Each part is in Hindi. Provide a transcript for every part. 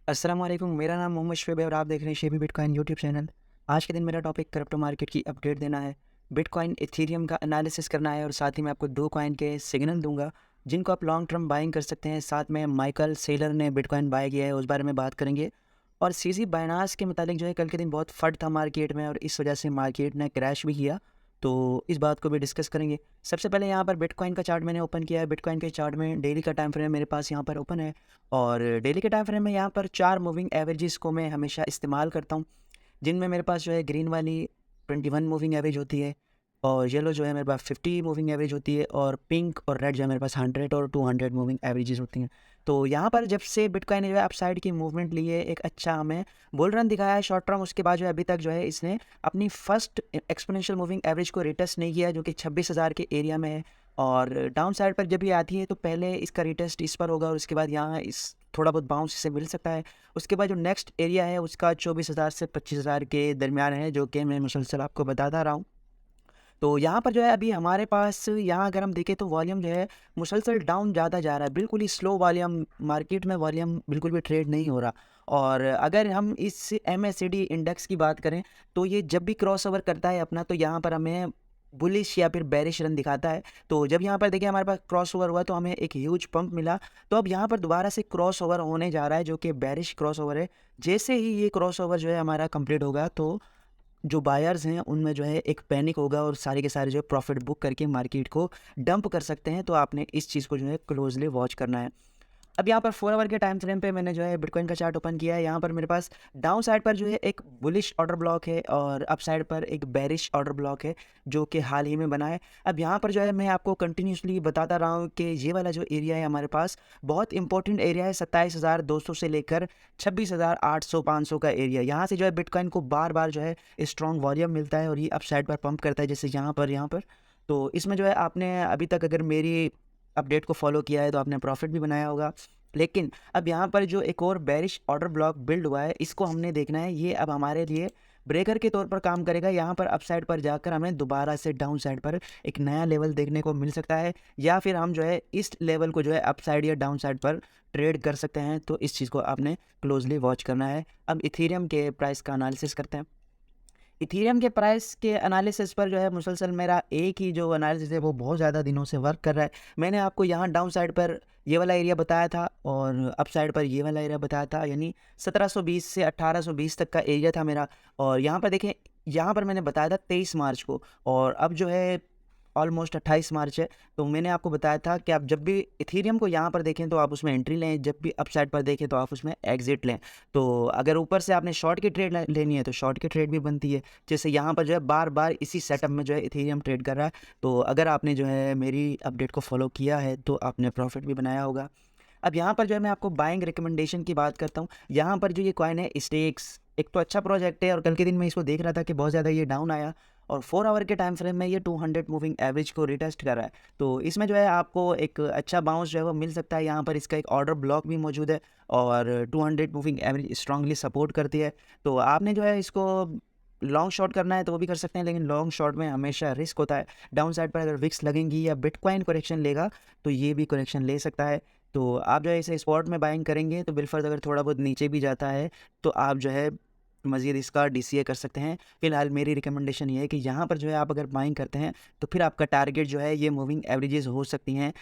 अस्सलाम वालेकुम। मेरा नाम मोहम्मद शुएब है और आप देख रहे हैं शेबी बिटकॉइन यूट्यूब चैनल। आज के दिन मेरा टॉपिक क्रिप्टो मार्केट की अपडेट देना है, बिटकॉइन, इथेरियम का एनालिसिस करना है और साथ ही मैं आपको 2 कॉइन के सिग्नल दूँगा, जिनको आप लॉन्ग टर्म बाइंग कर सकते हैं। साथ में माइकल सेलर ने बिटकॉइन बाय किया है, उस बारे में बात करेंगे। और सीज़ी बायनांस के मुतालिक जो है कल के दिन बहुत फट था मार्केट में और इस वजह से मार्केट ने क्रैश भी किया, तो इस बात को भी डिस्कस करेंगे। सबसे पहले यहाँ पर बिटकॉइन का चार्ट मैंने ओपन किया है। बिटकॉइन के चार्ट में डेली का टाइम फ्रेम मेरे पास यहाँ पर ओपन है और डेली के टाइम फ्रेम में यहाँ पर 4 मूविंग एवरेजेस को मैं हमेशा इस्तेमाल करता हूँ, जिनमें मेरे पास जो है ग्रीन वाली 21 मूविंग एवरेज होती है और येलो जो है मेरे पास 50 मूविंग एवरेज होती है और पिंक और रेड जो है मेरे पास 100 और 200 मूविंग एवरेजेस होती हैं। तो यहाँ पर जब से बिटकॉइन ने जो है अपसाइड की मूवमेंट ली है, एक अच्छा हमें बुल रन दिखाया है शॉर्ट टर्म। उसके बाद जो है अभी तक जो है इसने अपनी फर्स्ट एक्सपोनेंशियल मूविंग एवरेज को रिटेस्ट नहीं किया, जो कि 26,000 के एरिया में है। और डाउन साइड पर जब ये आती है तो पहले इसका रिटेस्ट इस पर होगा और उसके बाद यहाँ इस थोड़ा बहुत बाउंस इसे मिल सकता है। उसके बाद जो नेक्स्ट एरिया है उसका 24,000 से 25,000 के दरमियान है, जो कि मैं मुसलसल आपको बताता रहा हूँ। तो यहाँ पर जो है अभी हमारे पास यहाँ अगर हम देखें तो वॉल्यूम जो है मुसलसल डाउन ज़्यादा जा रहा है, बिल्कुल ही स्लो वॉल्यूम। मार्केट में वॉल्यूम बिल्कुल भी ट्रेड नहीं हो रहा। और अगर हम इस MACD इंडेक्स की बात करें तो ये जब भी क्रॉसओवर करता है अपना, तो यहाँ पर हमें बुलिश या फिर बेरिश रन दिखाता है। तो जब यहाँ पर देखिए हमारे पास क्रॉसओवर हुआ तो हमें एक ह्यूज पंप मिला। तो अब यहाँ पर दोबारा से क्रॉसओवर होने जा रहा है, जो कि बेरिश क्रॉसओवर है। जैसे ही ये क्रॉसओवर जो है हमारा कंप्लीट होगा तो जो बायर्स हैं उनमें जो है एक पैनिक होगा और सारे के सारे जो है प्रॉफिट बुक करके मार्केट को डंप कर सकते हैं। तो आपने इस चीज़ को जो है क्लोजली वॉच करना है। अब यहाँ पर 4 आवर के टाइम फ्रेम पे मैंने जो है बिटकॉइन का चार्ट ओपन किया है। यहाँ पर मेरे पास डाउन साइड पर जो है एक बुलिश ऑर्डर ब्लॉक है और अप साइड पर एक बेरिश ऑर्डर ब्लॉक है, जो कि हाल ही में बना है। अब यहाँ पर जो है मैं आपको कंटिन्यूसली बताता रहा हूँ कि ये वाला जो एरिया है हमारे पास बहुत इंपॉर्टेंट एरिया है। 27,200 से लेकर 26,800 500 का एरिया। यहाँ से जो है बिटकॉइन को बार बार जो है स्ट्रॉन्ग वॉल्यूम मिलता है और ये अप साइड पर पंप करता है, जैसे यहाँ पर। तो इसमें जो है आपने अभी तक अगर मेरी अपडेट को फॉलो किया है तो आपने प्रॉफिट भी बनाया होगा। लेकिन अब यहाँ पर जो एक और बेरिश ऑर्डर ब्लॉक बिल्ड हुआ है, इसको हमने देखना है। ये अब हमारे लिए ब्रेकर के तौर पर काम करेगा। यहाँ पर अपसाइड पर जाकर हमें दोबारा से डाउन साइड पर एक नया लेवल देखने को मिल सकता है, या फिर हम जो है इस लेवल को जो है अपसाइड या डाउन साइड पर ट्रेड कर सकते हैं। तो इस चीज़ को आपने क्लोजली वॉच करना है। अब इथेरियम के प्राइस का एनालिसिस करते हैं। इथेरियम के प्राइस के एनालिसिस पर जो है मुसलसल मेरा एक ही जो एनालिसिस है वो बहुत ज़्यादा दिनों से वर्क कर रहा है। मैंने आपको यहाँ डाउन साइड पर ये वाला एरिया बताया था और अप साइड पर ये वाला एरिया बताया था, यानी 1720 से 1820 तक का एरिया था मेरा। और यहाँ पर देखें, यहाँ पर मैंने बताया था 23 मार्च को और अब जो है ऑलमोस्ट 28 मार्च है। तो मैंने आपको बताया था कि आप जब भी इथेरियम को यहाँ पर देखें तो आप उसमें एंट्री लें, जब भी अप साइड पर देखें तो आप उसमें एग्जिट लें। तो अगर ऊपर से आपने शॉर्ट की ट्रेड लेनी है तो शॉर्ट की ट्रेड भी बनती है। जैसे यहाँ पर जो है बार बार इसी सेटअप में जो है इथेरियम ट्रेड कर रहा है। तो अगर आपने जो है मेरी अपडेट को फॉलो किया है तो आपने प्रॉफिट भी बनाया होगा। अब यहाँ पर जो है मैं आपको बाइंग रिकमेंडेशन की बात करता हूँ। यहाँ पर जो ये कॉइन है स्टेक्स, एक तो अच्छा प्रोजेक्ट है और कल के दिन मैं इसको देख रहा था कि बहुत ज़्यादा ये डाउन आया और 4 आवर के टाइम फ्रेम में ये 200 मूविंग एवरेज को रिटेस्ट कर रहा है। तो इसमें जो है आपको एक अच्छा बाउंस जो है वो मिल सकता है। यहाँ पर इसका एक ऑर्डर ब्लॉक भी मौजूद है और 200 मूविंग एवरेज स्ट्रांगली सपोर्ट करती है। तो आपने जो है इसको लॉन्ग शॉट करना है तो वो भी कर सकते हैं, लेकिन लॉन्ग शॉट में हमेशा रिस्क होता है। डाउन साइड पर अगर विक्स लगेंगी या बिटकॉइन करेक्शन लेगा तो ये भी करेक्शन ले सकता है। तो आप जो है इसे स्पॉट में बाइंग करेंगे तो बिलफर्ज अगर थोड़ा बहुत नीचे भी जाता है तो आप जो है मज़ीद इसका DCA कर सकते हैं। फिलहाल मेरी रिकमेंडेशन ये है कि यहाँ पर जो है आप अगर बाइंग करते हैं तो फिर आपका टारगेट जो है ये मूविंग एवरेजेस हो सकती हैं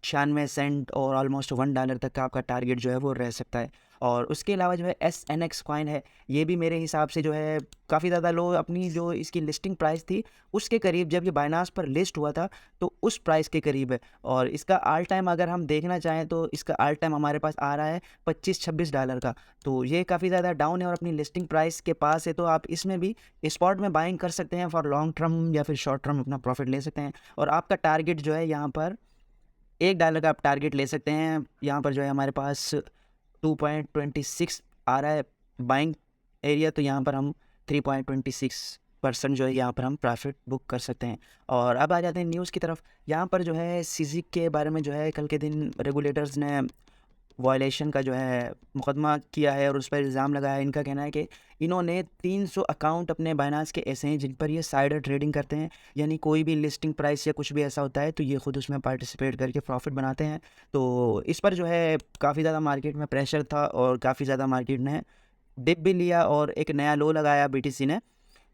96 सेंट और ऑलमोस्ट $1 तक का आपका टारगेट जो है वो रह सकता है। और उसके अलावा जो है SNX कॉइन है, ये भी मेरे हिसाब से जो है काफ़ी ज़्यादा लो, अपनी जो इसकी लिस्टिंग प्राइस थी उसके करीब जब ये बाइनांस पर लिस्ट हुआ था तो उस प्राइस के करीब है। और इसका ऑल टाइम अगर हम देखना चाहें तो इसका ऑल टाइम हमारे पास आ रहा है $25-26 का। तो ये काफ़ी ज़्यादा डाउन है और अपनी लिस्टिंग प्राइस के पास है। तो आप इसमें भी स्पॉट में बाइंग कर सकते हैं फॉर लॉन्ग टर्म या फिर शॉर्ट टर्म अपना प्रॉफिट ले सकते हैं। और आपका टारगेट जो है यहाँ पर $1 का आप टारगेट ले सकते हैं। यहाँ पर जो है हमारे पास 2.26 आ रहा है बाइंग एरिया, तो यहाँ पर हम 3.26% जो है यहाँ पर हम प्रॉफिट बुक कर सकते हैं। और अब आ जाते हैं न्यूज़ की तरफ। यहाँ पर जो है सीज़ी के बारे में जो है कल के दिन रेगुलेटर्स ने वायलेशन का जो है मुकदमा किया है और उस पर इल्ज़ाम लगाया है। इनका कहना है कि इन्होंने 300 अकाउंट अपने बाइनांस के ऐसे हैं जिन पर ये साइडर ट्रेडिंग करते हैं, यानी कोई भी लिस्टिंग प्राइस या कुछ भी ऐसा होता है तो ये खुद उसमें पार्टिसिपेट करके प्रॉफिट बनाते हैं। तो इस पर जो है काफ़ी ज़्यादा मार्केट में प्रेशर था और काफ़ी ज़्यादा मार्केट ने डिप भी लिया और एक नया लो लगाया बीटीसी ने।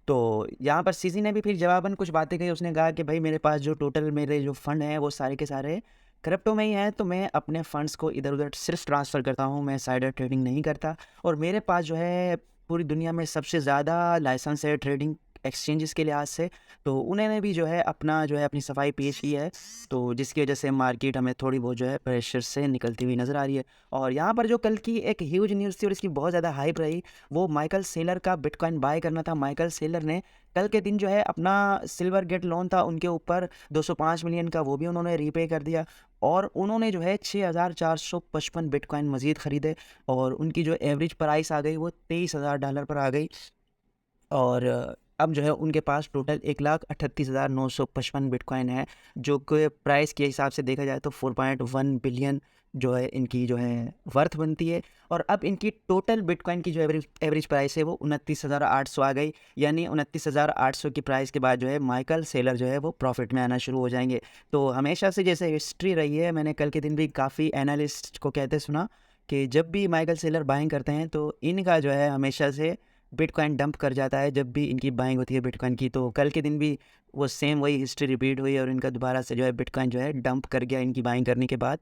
तो यहाँ पर सीसी ने भी फिर जवाबन कुछ बातें कही। उसने कहा कि भाई मेरे पास जो टोटल मेरे जो फ़ंड हैं वो सारे के सारे क्रिप्टो में ही हैं, तो मैं अपने फ़ंड्स को इधर-उधर सिर्फ ट्रांसफ़र करता हूँ, मैं साइडर ट्रेडिंग नहीं करता। और मेरे पास जो है पूरी दुनिया में सबसे ज़्यादा लाइसेंस है ट्रेडिंग एक्सचेंजेस के लिहाज से। तो उन्होंने भी जो है अपना जो है अपनी सफाई पेश की है, तो जिसकी वजह से मार्केट हमें थोड़ी बहुत जो है प्रेशर से निकलती हुई नज़र आ रही है। और यहाँ पर जो कल की एक ह्यूज न्यूज़ थी और इसकी बहुत ज़्यादा हाइप रही, वो माइकल सेलर का बिटकॉइन बाय करना था। माइकल सेलर ने कल के दिन जो है अपना सिल्वर गेट लोन था उनके ऊपर 205 मिलियन का, वो भी उन्होंने रीपे कर दिया और उन्होंने जो है 6455 बिटकॉइन मज़ीद ख़रीदे और उनकी जो एवरेज प्राइस आ गई वो $23,000 पर आ गई। और अब जो है उनके पास टोटल 1,38,955 बिटकॉइन है, जो कि प्राइस के हिसाब से देखा जाए तो 4.1 बिलियन जो है इनकी जो है वर्थ बनती है। और अब इनकी टोटल बिटकॉइन की जो एवरेज प्राइस है वो 29,800 आ गई, यानी 29,800 की प्राइस के बाद जो है माइकल सेलर जो है वो प्रॉफिट में आना शुरू हो जाएंगे। तो हमेशा से जैसे हिस्ट्री रही है, मैंने कल के दिन भी काफ़ी एनालिस्ट को कहते सुना कि जब भी माइकल सेलर बाइंग करते हैं तो इनका जो है हमेशा से बिटकॉइन डंप कर जाता है जब भी इनकी बाइंग होती है बिटकॉइन की। तो कल के दिन भी वो सेम वही हिस्ट्री रिपीट हुई और इनका दोबारा से जो है बिटकॉइन जो है डंप कर गया इनकी बाइंग करने के बाद।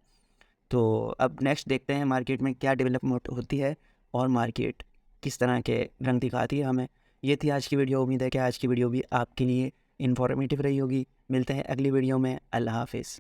तो अब नेक्स्ट देखते हैं मार्केट में क्या डेवलपमेंट होती है और मार्केट किस तरह के रंग दिखाती है हमें। ये थी आज की वीडियो। उम्मीद है कि आज की वीडियो भी आपके लिए इन्फॉर्मेटिव रही होगी। मिलते हैं अगली वीडियो में। अल्लाह हाफिज़।